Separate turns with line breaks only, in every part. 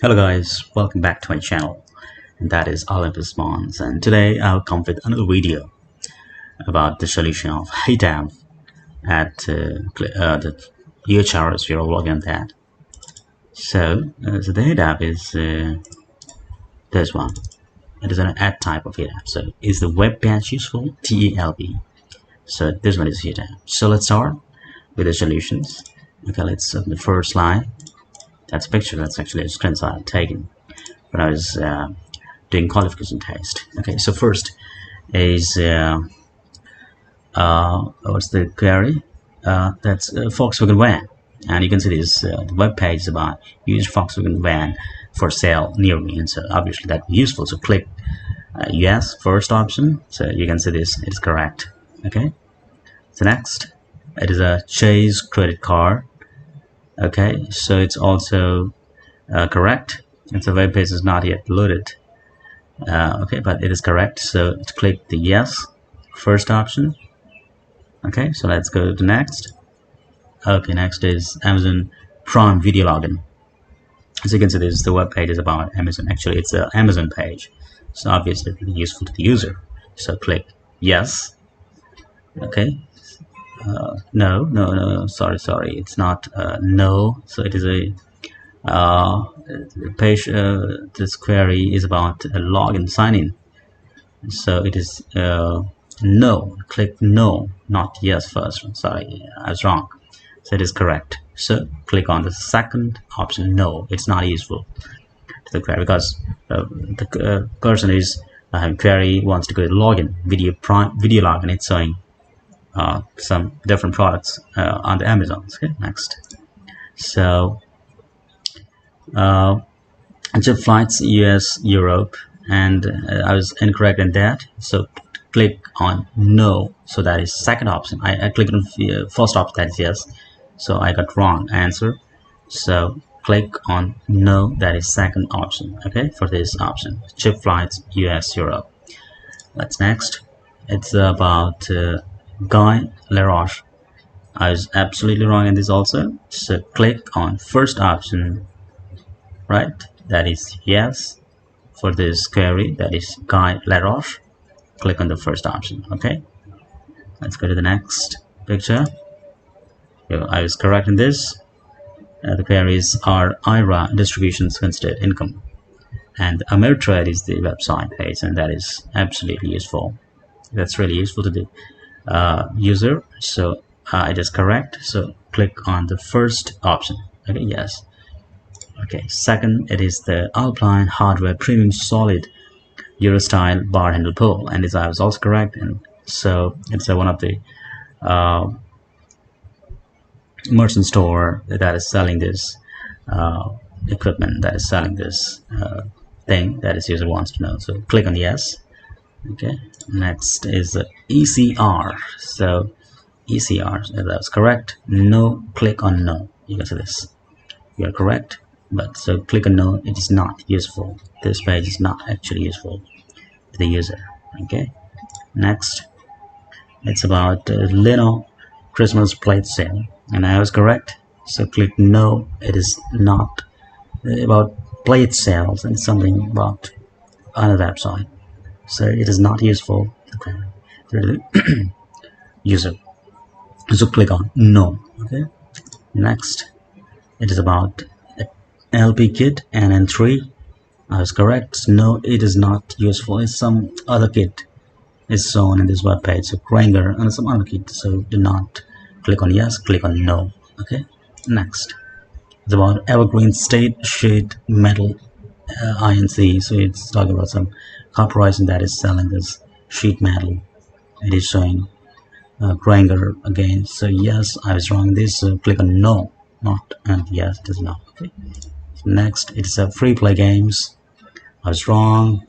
Hello guys, welcome back to my channel, and that is Olympus Mons, and today I'll come with another video about the solution of HITAB at the UHRS. We're all working on that. So the HITAB is this one. It is an add type of HITAB. So is the web page useful? TALB. So this one is HITAB. So let's start with the solutions. Okay, let's open the first line. That's a picture. That's actually a screenshot taken when I was doing qualification test. Okay, so first is what's the query? That's Volkswagen van, and you can see this the web page is about use Volkswagen van for sale near me, and so obviously that would be useful. So click yes, first option. So you can see this is correct. Okay, so next it is a Chase credit card. Okay, so it's also correct. It's a web page is not yet loaded. Okay, but it is correct. So click the yes, first option. Okay, so let's go to next. Okay, next is Amazon Prime video login. As you can see, this the web page is about Amazon. Actually, it's an Amazon page, so obviously it will be useful to the user. So click yes. Okay. No, sorry, it's not no. So it is a page. This query is about login sign in. So it is no. Click no, not yes first. Sorry, I was wrong. So it is correct. So click on the second option. No, it's not useful to the query because the person is query wants to go to login video login. It's showing some different products on the Amazon. Okay, next. So jet flights US Europe, and I was incorrect in that, so click on no. So that is second option. I clicked on first option, that is yes, so I got wrong answer. So click on no, that is second option. Okay, for this option, jet flights US Europe. That's next. It's about Guy Laroche. I was absolutely wrong in this also. So click on first option, right? That is yes for this query. That is Guy Laroche. Click on the first option. Okay. Let's go to the next picture. I was correct in this. The queries are IRA distributions considered income, and Ameritrade is the website page, and that is absolutely useful. That's really useful to the user. So it is correct. So click on the first option. Okay, yes. Okay, second, it is the Alpine Hardware Premium Solid Eurostyle bar handle pole, and this I was also correct. And so it's one of the merchant store that is selling this equipment, that is selling this thing that is user wants to know. So click on yes. Okay, next is ECR. So ECR, that's correct. No, click on no. You can see this. You are correct, but so click on no. It is not useful. This page is not actually useful to the user. Okay, next, it's about Leno Christmas plate sale, and I was correct. So click no. It is not about plate sales, and something about another website. So it is not useful to the user. So click on no. Okay. Next, it is about LP kit NN3. I was correct. No, it is not useful. It's some other kit is shown in this web page. So Granger and some other kit. So do not click on yes. Click on no. Okay. Next, it's about Evergreen State Sheet Metal INC. So it's talking about some corporation that is selling this sheet metal. It is showing Granger again. So yes, I was wrong in this. So click on no, not, and yes, it is not. Okay. Next, it's a free play games. I was wrong.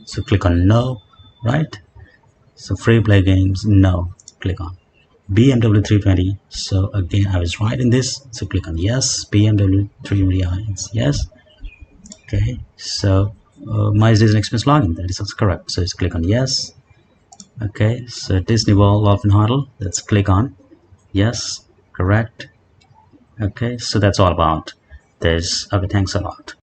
So click on no, right? So free play games, no. Click on BMW 320. So again, I was right in this. So click on yes. BMW 320i. It's yes. Okay. So my Disney Express login, that is also correct. So let's click on yes. Okay, so Disney World Dolphin Huddle, let's click on yes, correct. Okay, so that's all about this. Okay, thanks a lot.